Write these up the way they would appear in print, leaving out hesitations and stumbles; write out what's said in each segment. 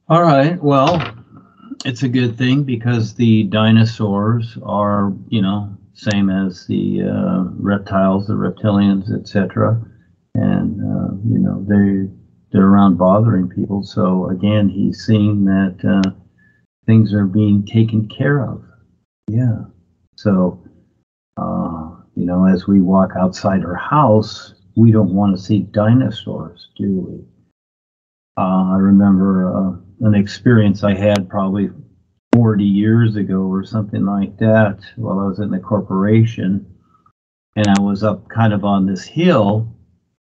All right, well, it's a good thing because the dinosaurs are, same as the reptiles, the reptilians, etc. And, they're around bothering people. So again, he's seeing that things are being taken care of. Yeah. So, as we walk outside our house, we don't want to see dinosaurs, do we? I remember an experience I had probably 40 years ago or something like that while I was in the corporation. And I was up kind of on this hill,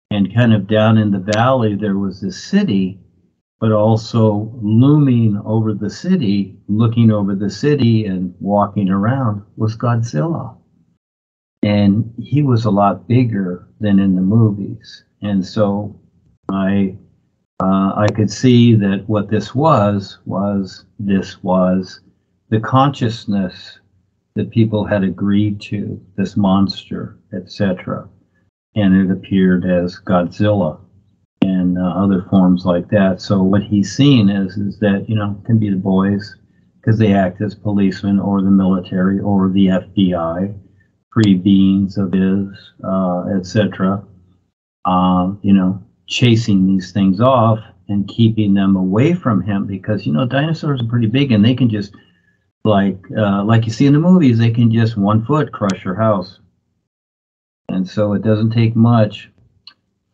and kind of down in the valley, there was this city, but also looming over the city, looking over the city and walking around was Godzilla. And he was a lot bigger than in the movies. And so I could see that what this was the consciousness that people had agreed to, this monster, etc. And it appeared as Godzilla and other forms like that. So what he's seen is that, it can be the boys, because they act as policemen, or the military, or the FBI, free beings of his, etc. Chasing these things off and keeping them away from him, because dinosaurs are pretty big, and they can just like you see in the movies, they can just 1 foot crush your house. And so it doesn't take much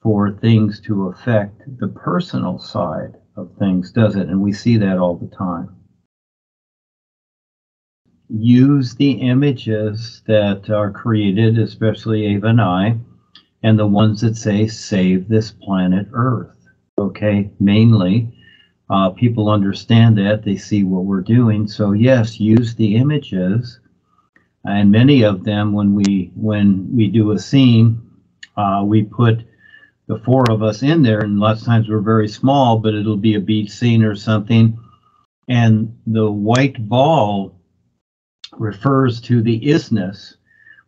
for things to affect the personal side of things, does it? And we see that all the time. Use the images that are created, especially Ava and I, and the ones that say, save this planet Earth. Okay, mainly, people understand that, they see what we're doing. So yes, use the images. And many of them, when we do a scene, we put the 4 of us in there, and lots of times we're very small, but it'll be a beach scene or something. And the white ball refers to the isness.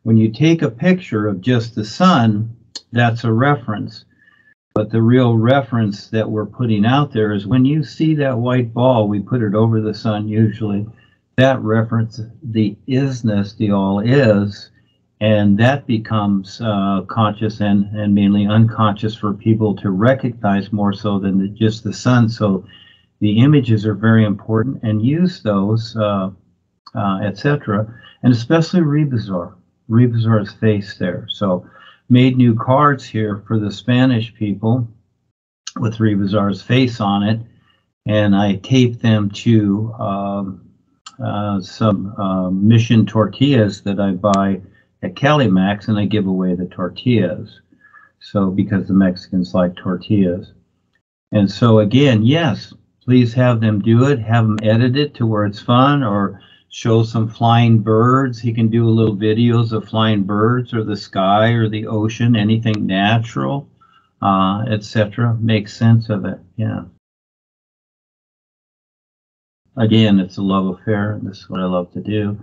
When you take a picture of just the sun, that's a reference. But the real reference that we're putting out there is when you see that white ball, we put it over the sun usually, that reference the isness, the all is, and that becomes conscious and mainly unconscious for people to recognize more so than just the sun. So the images are very important, and use those, etc. And especially Rebazar's face there. So made new cards here for the Spanish people with Rebazar's face on it, and I taped them to some Mission tortillas that I buy at Calimax, and I give away the tortillas. So because the Mexicans like tortillas. And so again, yes, please have them do it. Have them edit it to where it's fun, or show some flying birds. He can do little videos of flying birds, or the sky, or the ocean, anything natural, etc. Make sense of it. Yeah. Again, it's a love affair. This is what I love to do.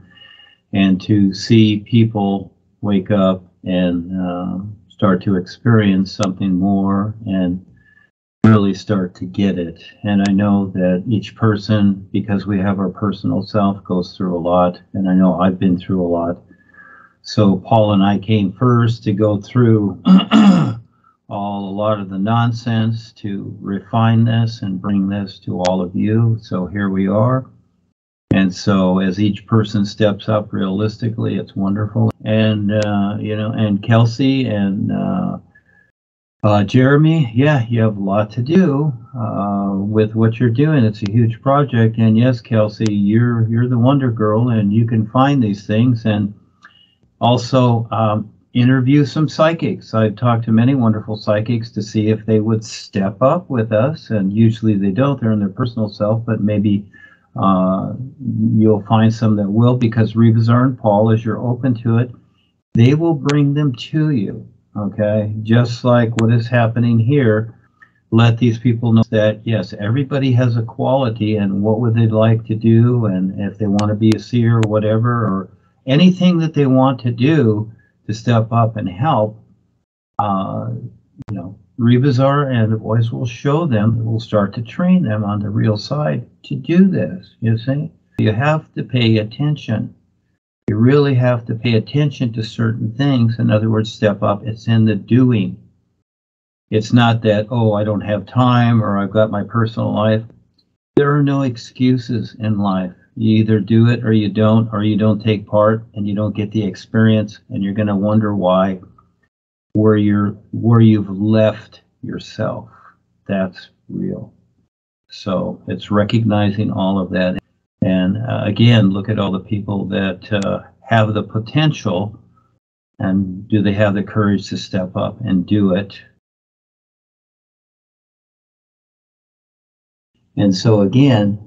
And to see people wake up and start to experience something more and really start to get it. And I know that each person, because we have our personal self, goes through a lot. And I know I've been through a lot. So Paul and I came first to go through a lot of the nonsense to refine this and bring this to all of you. So here we are. And so as each person steps up realistically, it's wonderful. And, and Kelsey and Jeremy, yeah, you have a lot to do with what you're doing. It's a huge project. And yes, Kelsey, you're the Wonder Girl, and you can find these things. And also interview some psychics. I've talked to many wonderful psychics to see if they would step up with us. And usually they don't. They're in their personal self, but maybe you'll find some that will, because Rebazar and Paul, as you're open to it, they will bring them to you. Okay, just like what is happening here. Let these people know that yes, everybody has a quality, and what would they like to do, and if they want to be a seer or whatever, or anything that they want to do to step up and help, Rebazar and the voice will show them, it will start to train them on the real side to do this, you see. You have to pay attention. You really have to pay attention to certain things. In other words, step up. It's in the doing. It's not that, oh, I don't have time or I've got my personal life. There are no excuses in life. You either do it or you don't take part and you don't get the experience, and you're going to wonder why, where you've left yourself. That's real. So it's recognizing all of that. And again, look at all the people that have the potential, and do they have the courage to step up and do it? And so again,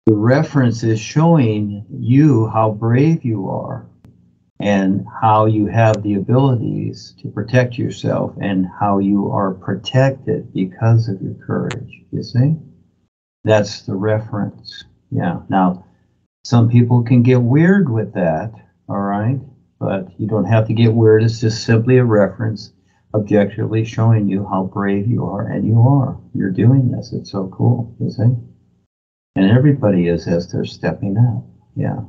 the reference is showing you how brave you are and how you have the abilities to protect yourself and how you are protected because of your courage, you see? That's the reference. Yeah. Now, some people can get weird with that, all right? But you don't have to get weird. It's just simply a reference, objectively showing you how brave you are, and you are. You're doing this. It's so cool, you see? And everybody is as they're stepping up. Yeah.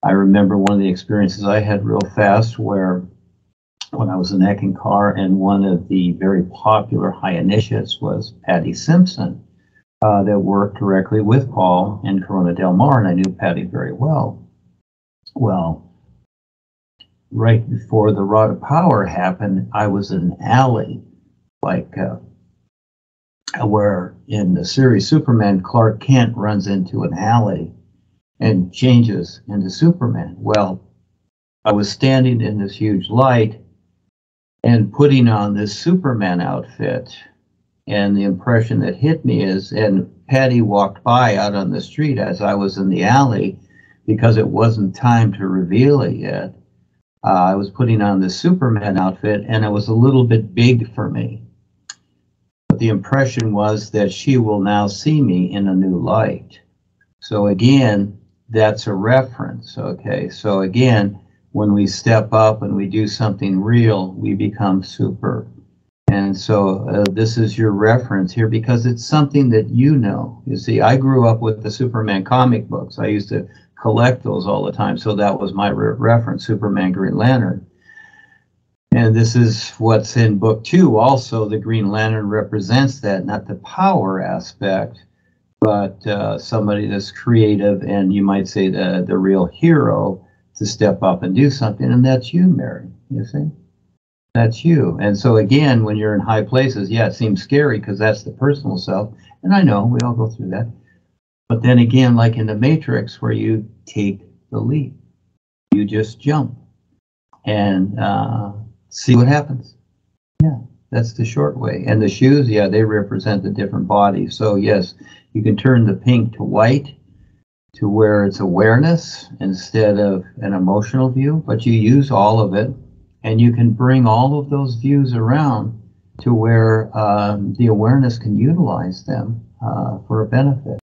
I remember one of the experiences I had real fast where when I was in Eckankar, and one of the very popular high initiates was Patty Simpson, that worked directly with Paul in Corona Del Mar, and I knew Patty very well. Well, right before the Rod of Power happened, I was in an alley, like where in the series Superman, Clark Kent runs into an alley and changes into Superman. Well, I was standing in this huge light and putting on this Superman outfit, and the impression that hit me is, and Patty walked by out on the street as I was in the alley, because it wasn't time to reveal it yet. I was putting on this Superman outfit, and it was a little bit big for me. But the impression was that she will now see me in a new light. So again, that's a reference, okay? So again, when we step up and we do something real, we become super. And so this is your reference here because it's something that you know. You see, I grew up with the Superman comic books. I used to collect those all the time. So that was my reference, Superman, Green Lantern. And this is what's in book 2 also. The Green Lantern represents that, not the power aspect, but somebody that's creative, and you might say the real hero to step up and do something. And that's you, Mary, you see? That's you. And so again, when you're in high places, yeah, it seems scary because that's the personal self. And I know we all go through that. But then again, like in the Matrix, where you take the leap, you just jump and see what happens. Yeah, that's the short way. And the shoes, yeah, they represent the different bodies. So yes, you can turn the pink to white, to where it's awareness instead of an emotional view, but you use all of it. And you can bring all of those views around to where the awareness can utilize them for a benefit.